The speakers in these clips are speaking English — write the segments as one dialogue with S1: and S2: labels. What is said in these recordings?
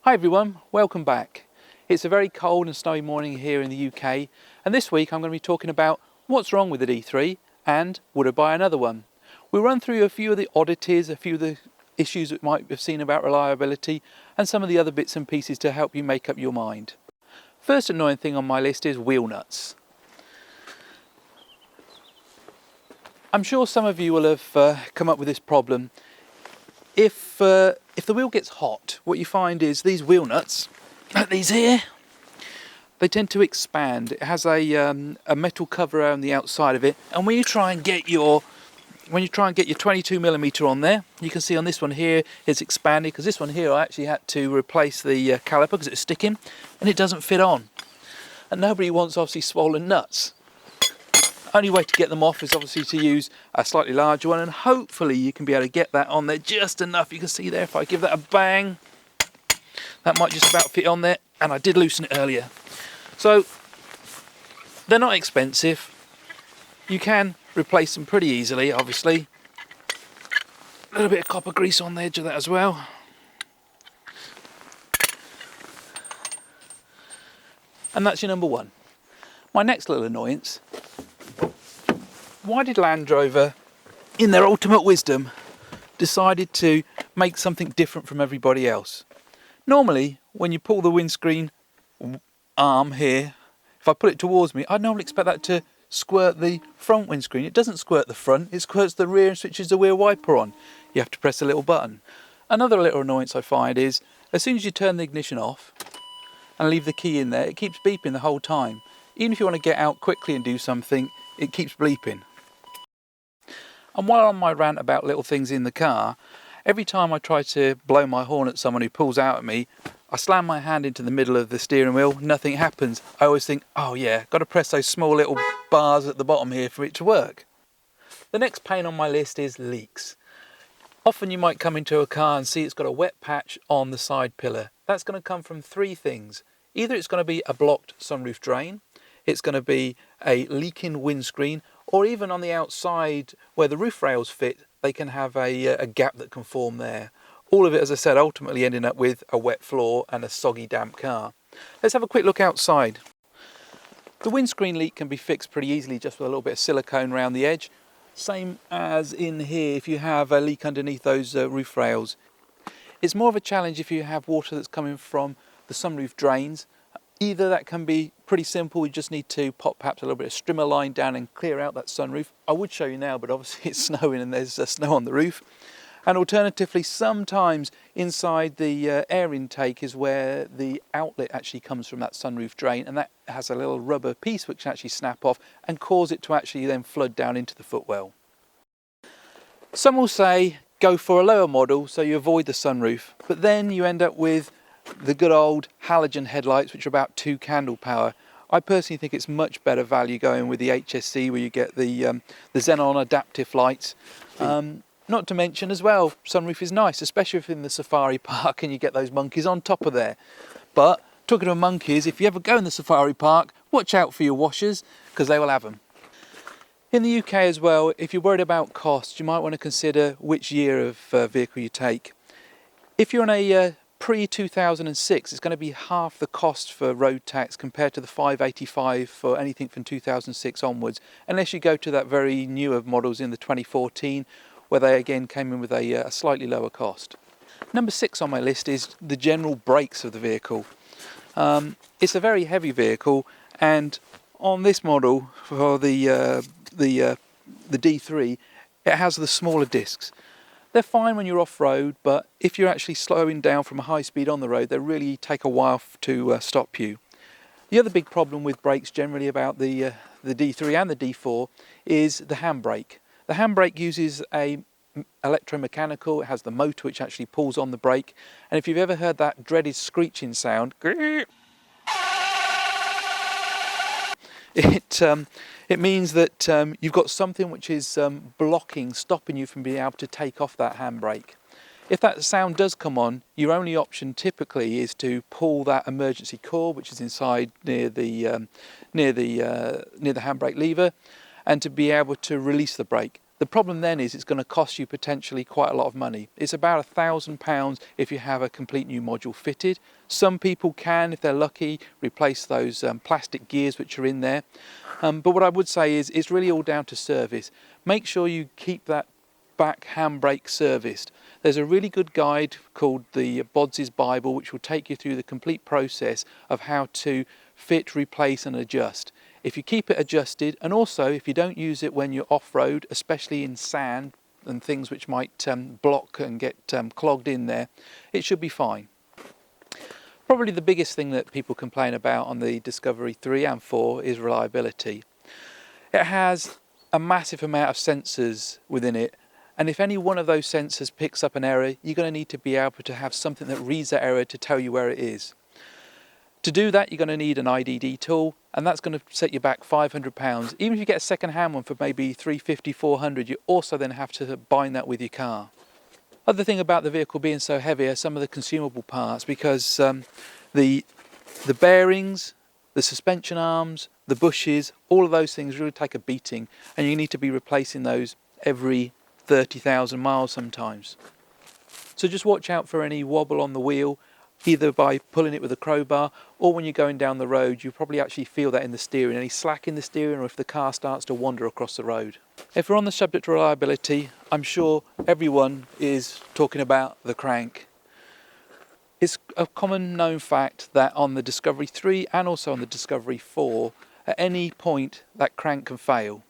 S1: Hi everyone, welcome back. It's a very cold and snowy morning here in the UK, and this week I'm going to be talking about what's wrong with the D3 and would I buy another one. We'll run through a few of the oddities, a few of the issues that you might have seen about reliability, and some of the other bits and pieces to help you make up your mind. First annoying thing on my list is wheel nuts. I'm sure some of you will have come up with this problem. If the wheel gets hot, what you find is these wheel nuts, like these here, they tend to expand. It has a metal cover around the outside of it, and when you try and get your 22mm on there, you can see on this one here it's expanded, because this one here I actually had to replace the caliper because it's sticking and it doesn't fit on. And nobody wants obviously swollen nuts. Only way to get them off is obviously to use a slightly larger one, and hopefully you can be able to get that on there just enough. You can see there, if I give that a bang, that might just about fit on there, and I did loosen it earlier. So they're not expensive. You can replace them pretty easily, obviously. A little bit of copper grease on the edge of that as well. And that's your number one. My next little annoyance: why did Land Rover, in their ultimate wisdom, decided to make something different from everybody else? Normally, when you pull the windscreen arm here, if I put it towards me, I'd normally expect that to squirt the front windscreen. It doesn't squirt the front, it squirts the rear and switches the rear wiper on. You have to press a little button. Another little annoyance I find is, as soon as you turn the ignition off and leave the key in there, it keeps beeping the whole time. Even if you want to get out quickly and do something, it keeps bleeping. And while on my rant about little things in the car, every time I try to blow my horn at someone who pulls out at me, I slam my hand into the middle of the steering wheel, nothing happens. I always think, oh yeah, got to press those small little bars at the bottom here for it to work. The next pain on my list is leaks. Often you might come into a car and see it's got a wet patch on the side pillar. That's going to come from three things. Either it's going to be a blocked sunroof drain, it's going to be a leaking windscreen, or even on the outside where the roof rails fit, they can have a gap that can form there. All of it, as I said, ultimately ending up with a wet floor and a soggy, damp car. Let's have a quick look outside. The windscreen leak can be fixed pretty easily just with a little bit of silicone around the edge. Same as in here if you have a leak underneath those roof rails. It's more of a challenge if you have water that's coming from the sunroof drains. Either that can be pretty simple, you just need to pop perhaps a little bit of strimmer line down and clear out that sunroof. I would show you now, but obviously it's snowing and there's snow on the roof. And alternatively, sometimes inside the air intake is where the outlet actually comes from that sunroof drain, and that has a little rubber piece which can actually snap off and cause it to actually then flood down into the footwell. Some will say go for a lower model so you avoid the sunroof, but then you end up with the good old halogen headlights, which are about 2 candle power. I personally think it's much better value going with the HSC, where you get the xenon adaptive lights. Not to mention as well, sunroof is nice, especially if in the safari park and you get those monkeys on top of there. But talking of monkeys, if you ever go in the safari park, watch out for your washers, because they will have them. In the UK as well, if you're worried about cost, you might want to consider which year of vehicle you take. If you're on a pre-2006, it's going to be half the cost for road tax compared to the $585 for anything from 2006 onwards, unless you go to that very newer models in the 2014, where they again came in with a slightly lower cost. Number 6 on my list is the general brakes of the vehicle. It's a very heavy vehicle, and on this model for the D3, it has the smaller discs. They're fine when you're off-road, but if you're actually slowing down from a high speed on the road, they really take a while to stop you. The other big problem with brakes generally about the D3 and the D4 is the handbrake. The handbrake uses a electromechanical, it has the motor which actually pulls on the brake, and if you've ever heard that dreaded screeching sound, it means that you've got something which is stopping you from being able to take off that handbrake. If that sound does come on, your only option typically is to pull that emergency cord, which is inside near the handbrake lever, and to be able to release the brake. The problem then is it's going to cost you potentially quite a lot of money. It's about £1,000 if you have a complete new module fitted. Some people can, if they're lucky, replace those plastic gears which are in there. But what I would say is it's really all down to service. Make sure you keep that back handbrake serviced. There's a really good guide called the Bodsys Bible which will take you through the complete process of how to fit, replace and adjust. If you keep it adjusted, and also if you don't use it when you're off-road, especially in sand and things which might block and get clogged in there, it should be fine. Probably the biggest thing that people complain about on the Discovery 3 and 4 is reliability. It has a massive amount of sensors within it, and if any one of those sensors picks up an error, you're going to need to be able to have something that reads that error to tell you where it is. To do that, you're going to need an IDD tool, and that's going to set you back £500. Even if you get a second-hand one for maybe £350, £400, you also then have to bind that with your car. Other thing about the vehicle being so heavy are some of the consumable parts, because the bearings, the suspension arms, the bushes, all of those things really take a beating, and you need to be replacing those every 30,000 miles sometimes. So just watch out for any wobble on the wheel, either by pulling it with a crowbar, or when you're going down the road you probably actually feel that in the steering, any slack in the steering, or if the car starts to wander across the road. If we're on the subject of reliability, I'm sure everyone is talking about the crank. It's a common known fact that on the Discovery 3 and also on the Discovery 4, at any point that crank can fail.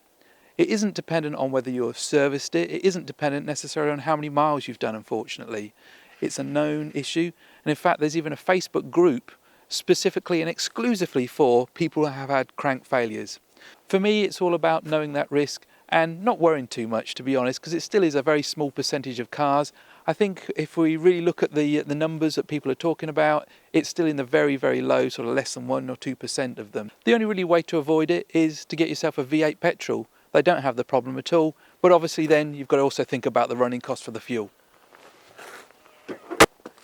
S1: It isn't dependent on whether you have serviced it, it isn't dependent necessarily on how many miles you've done, unfortunately. It's a known issue, and in fact there's even a Facebook group specifically and exclusively for people who have had crank failures. For me, it's all about knowing that risk and not worrying too much, to be honest, because it still is a very small percentage of cars. I think if we really look at the numbers that people are talking about, it's still in the very, very low, sort of less than 1 or 2% of them. The only really way to avoid it is to get yourself a V8 petrol. They don't have the problem at all, but obviously then you've got to also think about the running cost for the fuel.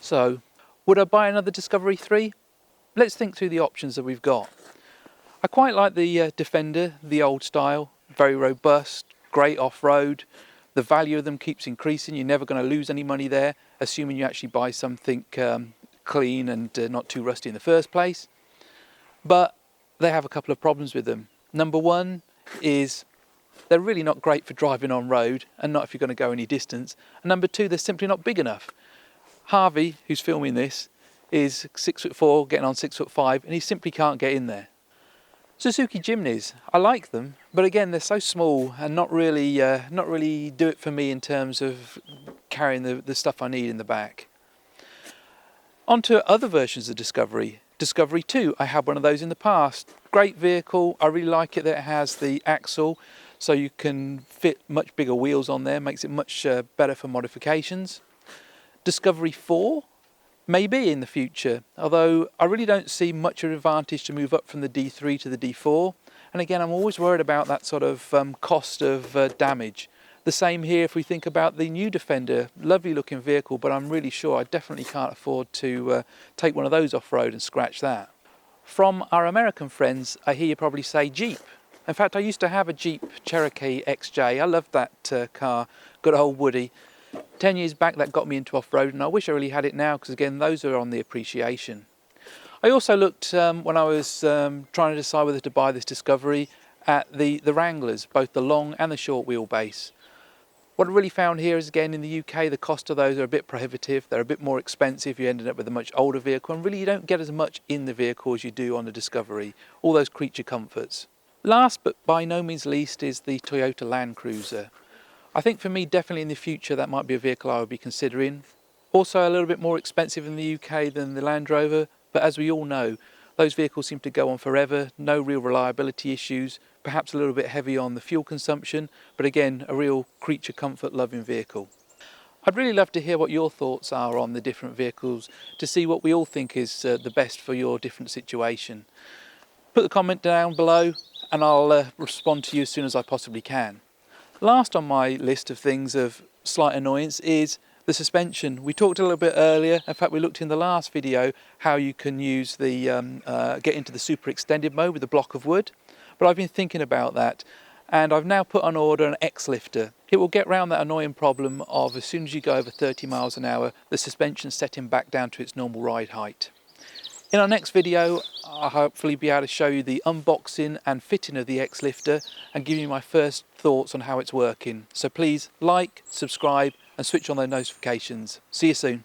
S1: So, would I buy another Discovery 3? Let's think through the options that we've got. I quite like the Defender, the old style, very robust, great off-road. The value of them keeps increasing, you're never going to lose any money there, assuming you actually buy something clean and not too rusty in the first place. But they have a couple of problems with them. Number one is they're really not great for driving on road, and not if you're going to go any distance. And number two, they're simply not big enough. Harvey, who's filming this, is 6'4", getting on 6'5", and he simply can't get in there. Suzuki Jimnys, I like them, but again they're so small and not really do it for me in terms of carrying the stuff I need in the back. On to other versions of Discovery. Discovery 2, I had one of those in the past. Great vehicle, I really like it that it has the axle, so you can fit much bigger wheels on there, makes it much better for modifications. Discovery 4, maybe in the future, although I really don't see much of an advantage to move up from the D3 to the D4. And again, I'm always worried about that sort of cost of damage. The same here if we think about the new Defender, lovely looking vehicle, but I'm really sure I definitely can't afford to take one of those off-road and scratch that. From our American friends, I hear you probably say Jeep. In fact, I used to have a Jeep Cherokee XJ. I loved that car, good old Woody. 10 years back that got me into off-road, and I wish I really had it now, because again those are on the appreciation. I also looked when I was trying to decide whether to buy this Discovery at the Wranglers, both the long and the short wheelbase. What I really found here is, again, in the UK the cost of those are a bit prohibitive, they're a bit more expensive, you ended up with a much older vehicle, and really you don't get as much in the vehicle as you do on the Discovery, all those creature comforts. Last but by no means least is the Toyota Land Cruiser. I think for me, definitely in the future, that might be a vehicle I would be considering. Also a little bit more expensive in the UK than the Land Rover, but as we all know, those vehicles seem to go on forever, no real reliability issues, perhaps a little bit heavy on the fuel consumption, but again, a real creature comfort loving vehicle. I'd really love to hear what your thoughts are on the different vehicles, to see what we all think is the best for your different situation. Put the comment down below and I'll respond to you as soon as I possibly can. Last on my list of things of slight annoyance is the suspension. We talked a little bit earlier, in fact we looked in the last video how you can use the get into the super extended mode with a block of wood, but I've been thinking about that, and I've now put on order an X-lifter. It will get round that annoying problem of as soon as you go over 30 miles an hour, the suspension setting back down to its normal ride height. In our next video, I'll hopefully be able to show you the unboxing and fitting of the X-lifter and give you my first thoughts on how it's working. So please like, subscribe and switch on those notifications. See you soon.